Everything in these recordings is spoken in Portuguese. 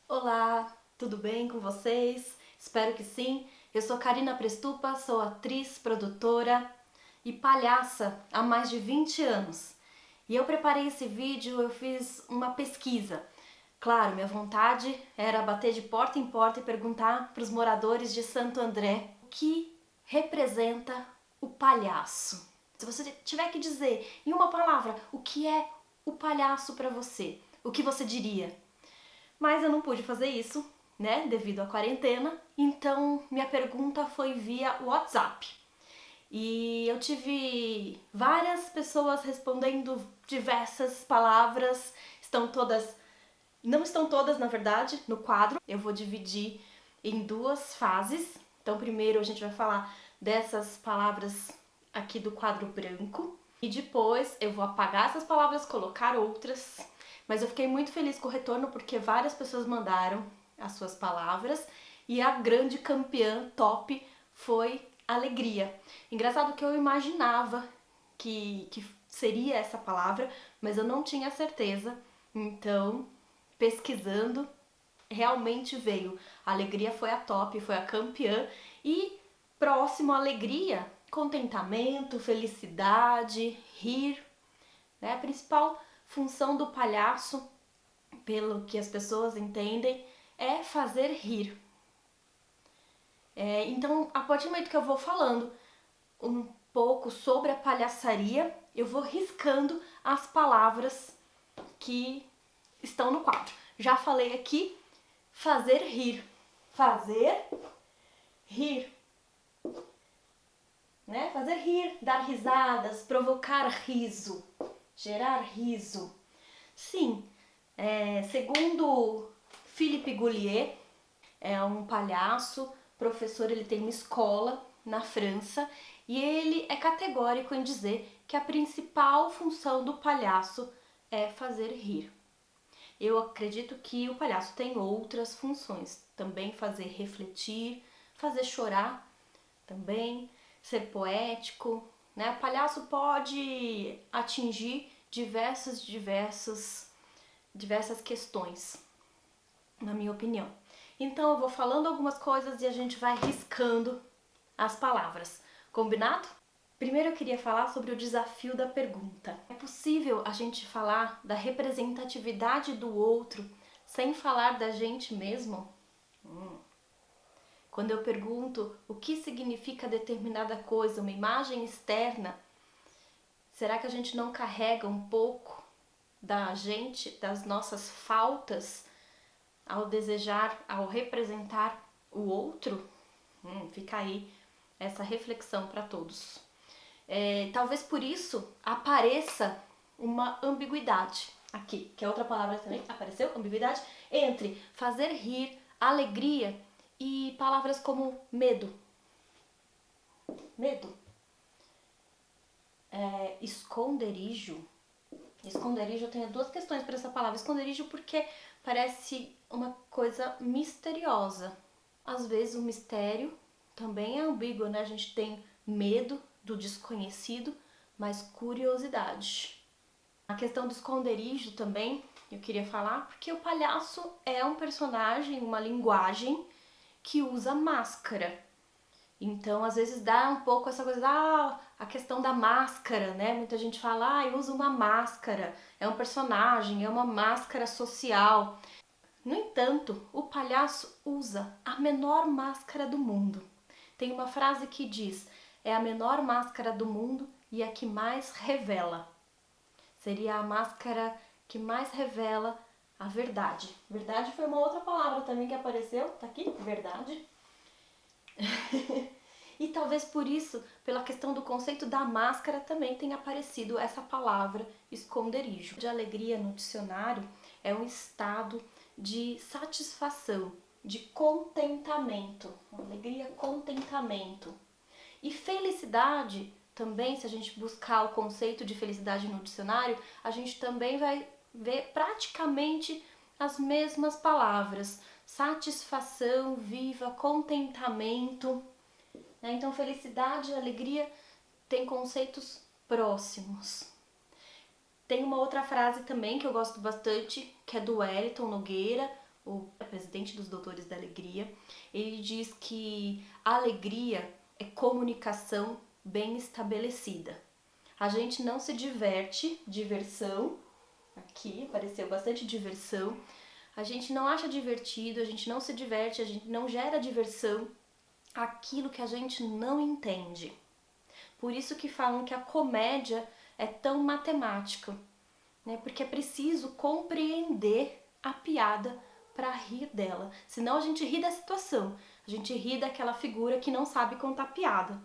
Olá, tudo bem com vocês? Espero que sim. Eu sou Karina Prestupa, sou atriz, produtora e palhaça há mais de 20 anos. E eu preparei esse vídeo, eu fiz uma pesquisa. Claro, minha vontade era bater de porta em porta e perguntar para os moradores de Santo André o que representa o palhaço. Se você tiver que dizer em uma palavra o que é o palhaço para você, o que você diria? Mas eu não pude fazer isso, né, devido à quarentena, então minha pergunta foi via WhatsApp. E eu tive várias pessoas respondendo diversas palavras, não estão todas, na verdade, no quadro. Eu vou dividir em duas fases. Então, primeiro a gente vai falar dessas palavras aqui do quadro branco e depois eu vou apagar essas palavras, colocar outras. Mas eu fiquei muito feliz com o retorno porque várias pessoas mandaram as suas palavras e a grande campeã top foi alegria. Engraçado que eu imaginava que seria essa palavra, mas eu não tinha certeza. Então, pesquisando, realmente veio. A alegria foi a top, foi a campeã. E próximo à alegria, contentamento, felicidade, rir, né? A principal função do palhaço, pelo que as pessoas entendem, é fazer rir. Então, a partir do momento que eu vou falando um pouco sobre a palhaçaria, eu vou riscando as palavras que estão no quadro. Já falei aqui, fazer rir. Fazer rir. Né? Fazer rir, dar risadas, provocar riso, gerar riso. Sim, segundo Philippe Goulier, é um palhaço, professor, ele tem uma escola na França e ele é categórico em dizer que a principal função do palhaço é fazer rir. Eu acredito que o palhaço tem outras funções, também fazer refletir, fazer chorar, também ser poético, né? O palhaço pode atingir diversas questões, na minha opinião. Então eu vou falando algumas coisas e a gente vai riscando as palavras. Combinado? Primeiro eu queria falar sobre o desafio da pergunta. É possível a gente falar da representatividade do outro sem falar da gente mesmo? Quando eu pergunto o que significa determinada coisa, uma imagem externa, será que a gente não carrega um pouco da gente, das nossas faltas, ao desejar, ao representar o outro? Fica aí essa reflexão para todos. Talvez por isso apareça uma ambiguidade aqui, que é outra palavra também apareceu, ambiguidade, entre fazer rir, alegria e palavras como medo. Medo. Esconderijo. Esconderijo, eu tenho duas questões para essa palavra. Esconderijo porque parece uma coisa misteriosa. Às vezes o mistério também é ambíguo, né? A gente tem medo do desconhecido, mas curiosidade. A questão do esconderijo também eu queria falar, porque o palhaço é um personagem, uma linguagem que usa máscara. Então, às vezes dá um pouco essa coisa, a questão da máscara, né? Muita gente fala, usa uma máscara, é um personagem, é uma máscara social. No entanto, o palhaço usa a menor máscara do mundo. Tem uma frase que diz, é a menor máscara do mundo e a que mais revela. Seria a máscara que mais revela a verdade. Verdade foi uma outra palavra também que apareceu, tá aqui, verdade. E talvez por isso, pela questão do conceito da máscara, também tenha aparecido essa palavra esconderijo. De alegria no dicionário é um estado de satisfação, de contentamento. Alegria, contentamento. E felicidade, também, se a gente buscar o conceito de felicidade no dicionário, a gente também vai ver praticamente as mesmas palavras: satisfação, viva, contentamento, né? Então, felicidade e alegria têm conceitos próximos. Tem uma outra frase também que eu gosto bastante, que é do Wellington Nogueira, o presidente dos Doutores da Alegria. Ele diz que a alegria é comunicação bem estabelecida. A gente não se diverte, diversão, aqui apareceu bastante diversão. A gente não acha divertido, a gente não se diverte, a gente não gera diversão aquilo que a gente não entende. Por isso que falam que a comédia é tão matemática, né? Porque é preciso compreender a piada para rir dela. Senão a gente ri da situação, a gente ri daquela figura que não sabe contar piada,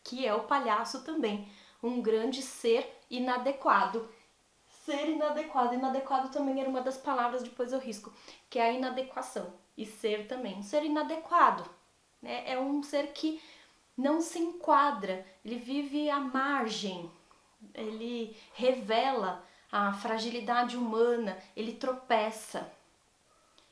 que é o palhaço também, um grande ser inadequado. Ser inadequado. Inadequado também era uma das palavras, depois eu risco, que é a inadequação. E ser também. Um ser inadequado, né? É um ser que não se enquadra, ele vive à margem, ele revela a fragilidade humana, ele tropeça.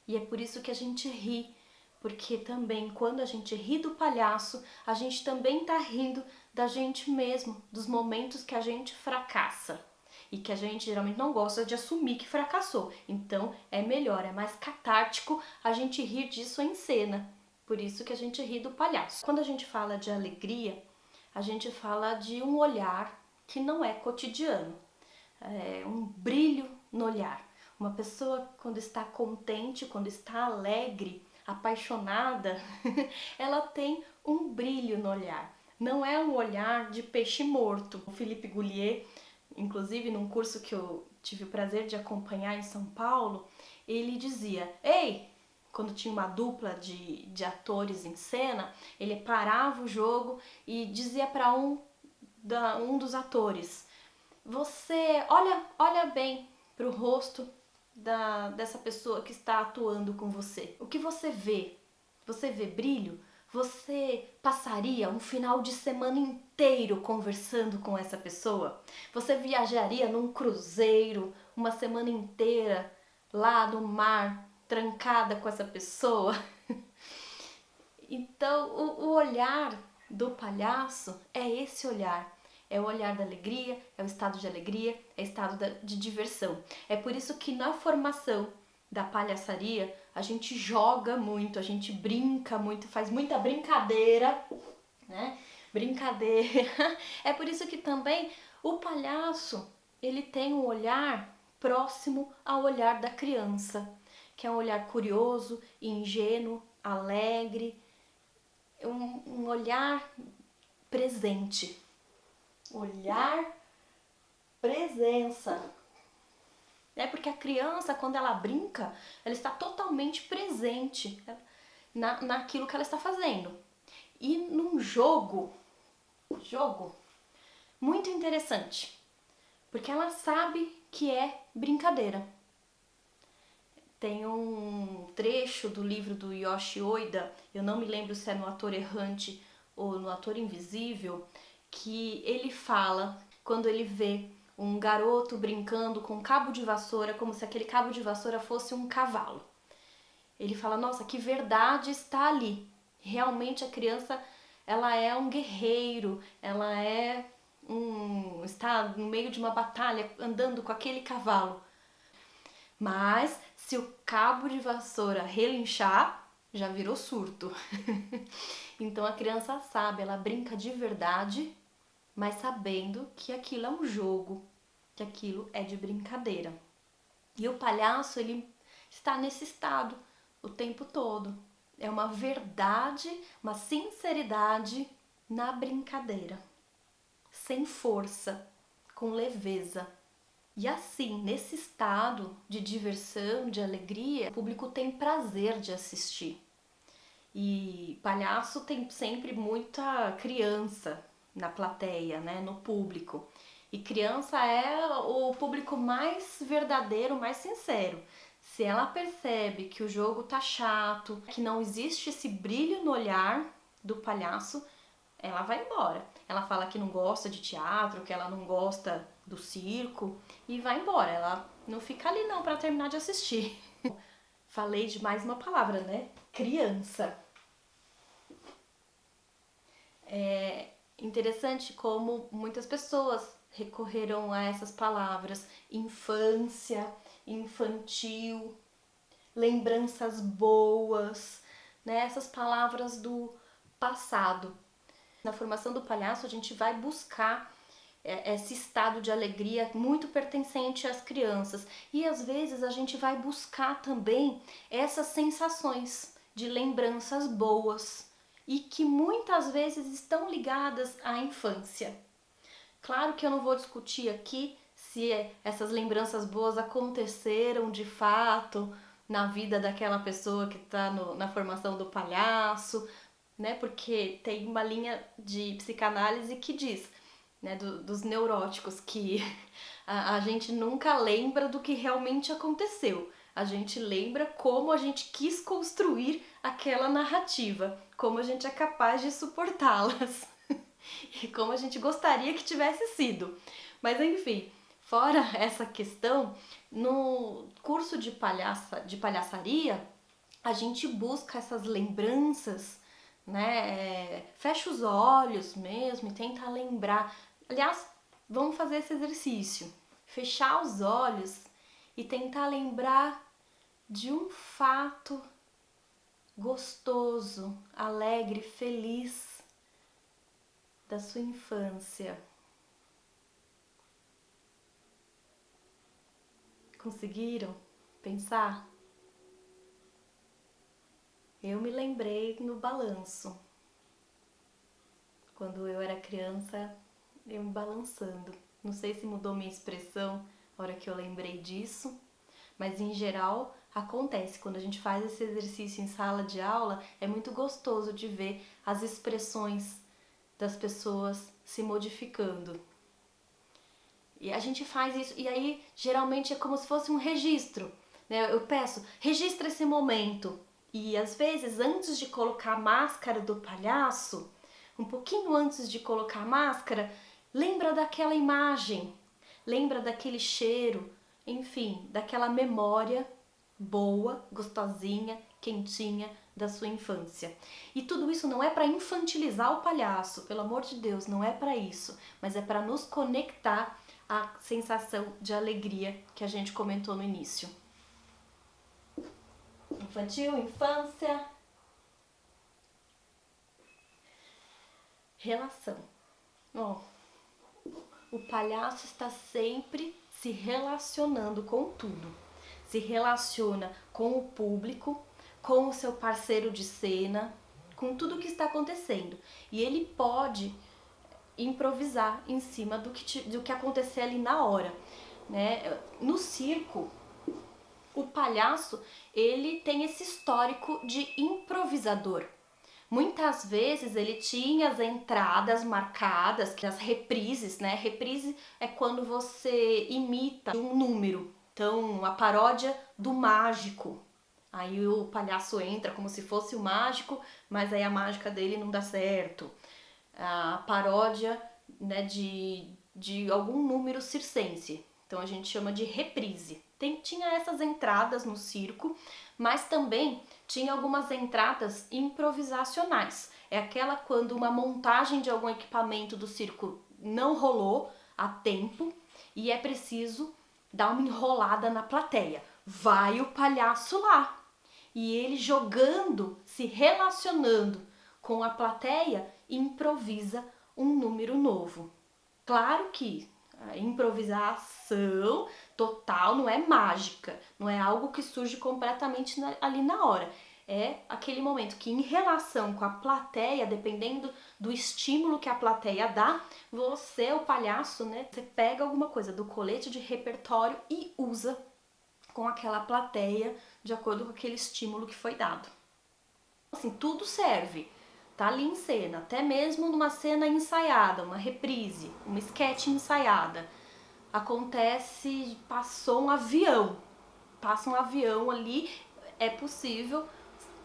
E é por isso que a gente ri, porque também quando a gente ri do palhaço, a gente também tá rindo da gente mesmo, dos momentos que a gente fracassa. E que a gente geralmente não gosta de assumir que fracassou. Então é melhor, é mais catártico a gente rir disso em cena. Por isso que a gente ri do palhaço. Quando a gente fala de alegria, a gente fala de um olhar que não é cotidiano. É um brilho no olhar. Uma pessoa, quando está contente, quando está alegre, apaixonada, ela tem um brilho no olhar. Não é um olhar de peixe morto. O Philippe Goulier, inclusive num curso que eu tive o prazer de acompanhar em São Paulo, ele dizia: ei, quando tinha uma dupla de atores em cena, ele parava o jogo e dizia para um dos atores: você olha bem para o rosto dessa pessoa que está atuando com você. O que você vê? Você vê brilho? Você passaria um final de semana inteiro conversando com essa pessoa? Você viajaria num cruzeiro uma semana inteira lá no mar, trancada com essa pessoa? Então, o olhar do palhaço é esse olhar. É o olhar da alegria, é o estado de alegria, é o estado de diversão. É por isso que na formação da palhaçaria a gente joga muito, a gente brinca muito, faz muita brincadeira, né? Brincadeira. É por isso que também o palhaço, ele tem um olhar próximo ao olhar da criança, que é um olhar curioso, ingênuo, alegre, um olhar presente. Olhar, presença. É porque a criança, quando ela brinca, ela está totalmente presente naquilo que ela está fazendo. E num jogo muito interessante, porque ela sabe que é brincadeira. Tem um trecho do livro do Yoshi Oida, eu não me lembro se é no Ator Errante ou no Ator Invisível, que ele fala quando ele vê um garoto brincando com um cabo de vassoura, como se aquele cabo de vassoura fosse um cavalo. Ele fala: nossa, que verdade está ali. Realmente a criança, ela é um guerreiro, ela está no meio de uma batalha andando com aquele cavalo. Mas se o cabo de vassoura relinchar, já virou surto. Então a criança sabe, ela brinca de verdade, mas sabendo que aquilo é um jogo, que aquilo é de brincadeira. E o palhaço, ele está nesse estado o tempo todo. É uma verdade, uma sinceridade na brincadeira, sem força, com leveza. E assim, nesse estado de diversão, de alegria, o público tem prazer de assistir. E palhaço tem sempre muita criança na plateia, né, no público. E criança é o público mais verdadeiro, mais sincero. Se ela percebe que o jogo tá chato, que não existe esse brilho no olhar do palhaço, ela vai embora. Ela fala que não gosta de teatro, que ela não gosta do circo e vai embora. Ela não fica ali não para terminar de assistir. Falei de mais uma palavra, né? Criança. É interessante como muitas pessoas recorreram a essas palavras: infância, infantil, lembranças boas, né? Essas palavras do passado. Na formação do palhaço, a gente vai buscar esse estado de alegria muito pertencente às crianças. E às vezes a gente vai buscar também essas sensações de lembranças boas e que muitas vezes estão ligadas à infância. Claro que eu não vou discutir aqui se essas lembranças boas aconteceram de fato na vida daquela pessoa que está na formação do palhaço, né? Porque tem uma linha de psicanálise que diz, né, dos neuróticos, que a gente nunca lembra do que realmente aconteceu. A gente lembra como a gente quis construir aquela narrativa, como a gente é capaz de suportá-las e como a gente gostaria que tivesse sido. Mas enfim, fora essa questão, no curso de palhaçaria, a gente busca essas lembranças, né? Fecha os olhos mesmo e tenta lembrar. Aliás, vamos fazer esse exercício. Fechar os olhos e tentar lembrar de um fato gostoso, alegre, feliz da sua infância. Conseguiram pensar? Eu me lembrei no balanço. Quando eu era criança, eu me balançando. Não sei se mudou minha expressão na hora que eu lembrei disso, mas em geral acontece. Quando a gente faz esse exercício em sala de aula, é muito gostoso de ver as expressões das pessoas se modificando. E a gente faz isso, e aí geralmente é como se fosse um registro, né? Eu peço, registra esse momento. E às vezes, antes de colocar a máscara do palhaço, um pouquinho antes de colocar a máscara, lembra daquela imagem, lembra daquele cheiro, enfim, daquela memória boa, gostosinha, quentinha da sua infância. E tudo isso não é para infantilizar o palhaço, pelo amor de Deus, não é para isso, mas é para nos conectar à sensação de alegria que a gente comentou no início. Infantil, infância, relação. Ó, o palhaço está sempre se relacionando com tudo. Se relaciona com o público, com o seu parceiro de cena, com tudo que está acontecendo. E ele pode improvisar em cima do que acontecer ali na hora, né? No circo, o palhaço, ele tem esse histórico de improvisador. Muitas vezes ele tinha as entradas marcadas, que as reprises, né? Reprise é quando você imita um número. Então, a paródia do mágico. Aí o palhaço entra como se fosse o mágico, mas aí a mágica dele não dá certo. A paródia, né, de algum número circense. Então a gente chama de reprise. Tinha essas entradas no circo, mas também tinha algumas entradas improvisacionais. É aquela quando uma montagem de algum equipamento do circo não rolou a tempo e é preciso dar uma enrolada na plateia. Vai o palhaço lá e ele jogando, se relacionando com a plateia, improvisa um número novo. Claro que a improvisação total não é mágica, não é algo que surge completamente ali na hora. É aquele momento que, em relação com a plateia, dependendo do estímulo que a plateia dá, você, o palhaço, né, você pega alguma coisa do colete de repertório e usa com aquela plateia de acordo com aquele estímulo que foi dado. Assim, tudo serve. Tá ali em cena, até mesmo numa cena ensaiada, uma reprise, uma sketch ensaiada. Acontece, passa um avião ali, é possível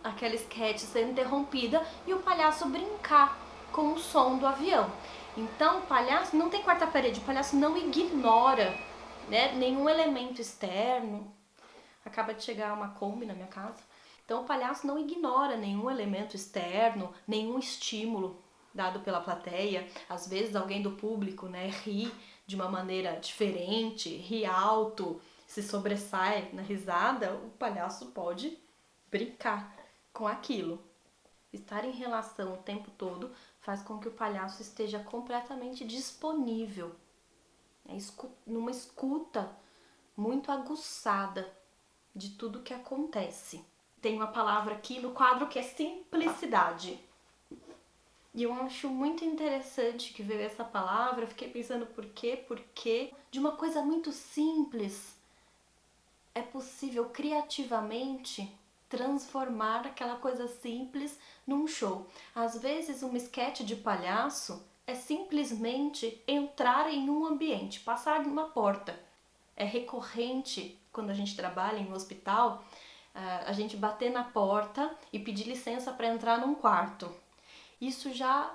aquela sketch ser interrompida e o palhaço brincar com o som do avião. Então o palhaço não tem quarta parede, o palhaço não ignora, né, nenhum elemento externo. Acaba de chegar uma Kombi na minha casa. Então o palhaço não ignora nenhum elemento externo, nenhum estímulo dado pela plateia. Às vezes alguém do público, né, ri de uma maneira diferente, ri alto, se sobressai na risada, o palhaço pode brincar com aquilo. Estar em relação o tempo todo faz com que o palhaço esteja completamente disponível, numa escuta muito aguçada de tudo que acontece. Tem uma palavra aqui no quadro que é simplicidade. E eu acho muito interessante que veio essa palavra, eu fiquei pensando por quê? Porque de uma coisa muito simples é possível criativamente transformar aquela coisa simples num show. Às vezes um esquete de palhaço é simplesmente entrar em um ambiente, passar numa porta. É recorrente quando a gente trabalha em um hospital, a gente bater na porta e pedir licença para entrar num quarto. Isso já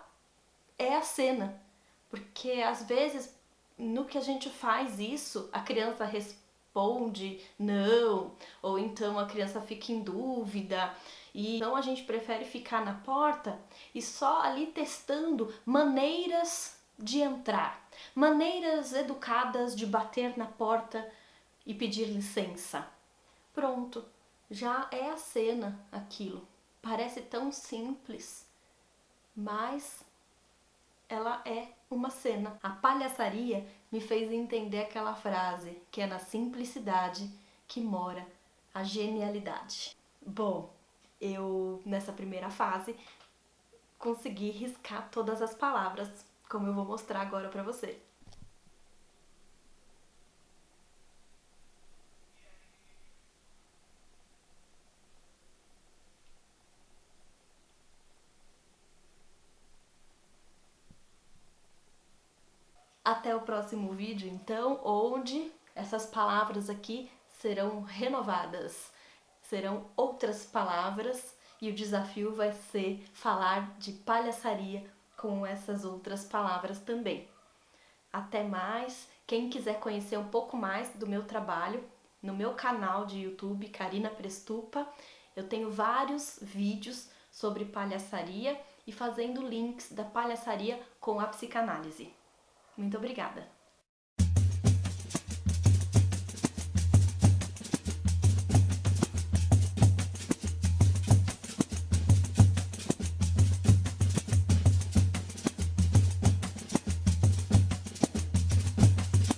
é a cena, porque às vezes no que a gente faz isso, a criança responde não, ou então a criança fica em dúvida, e então a gente prefere ficar na porta e só ali testando maneiras de entrar, maneiras educadas de bater na porta e pedir licença. Pronto, já é a cena aquilo. Parece tão simples, mas ela é uma cena. A palhaçaria me fez entender aquela frase, que é na simplicidade que mora a genialidade. Bom, eu nessa primeira fase consegui riscar todas as palavras, como eu vou mostrar agora pra você. Até o próximo vídeo, então, onde essas palavras aqui serão renovadas. Serão outras palavras e o desafio vai ser falar de palhaçaria com essas outras palavras também. Até mais! Quem quiser conhecer um pouco mais do meu trabalho, no meu canal de YouTube, Karina Prestupa, eu tenho vários vídeos sobre palhaçaria e fazendo links da palhaçaria com a psicanálise. Muito obrigada!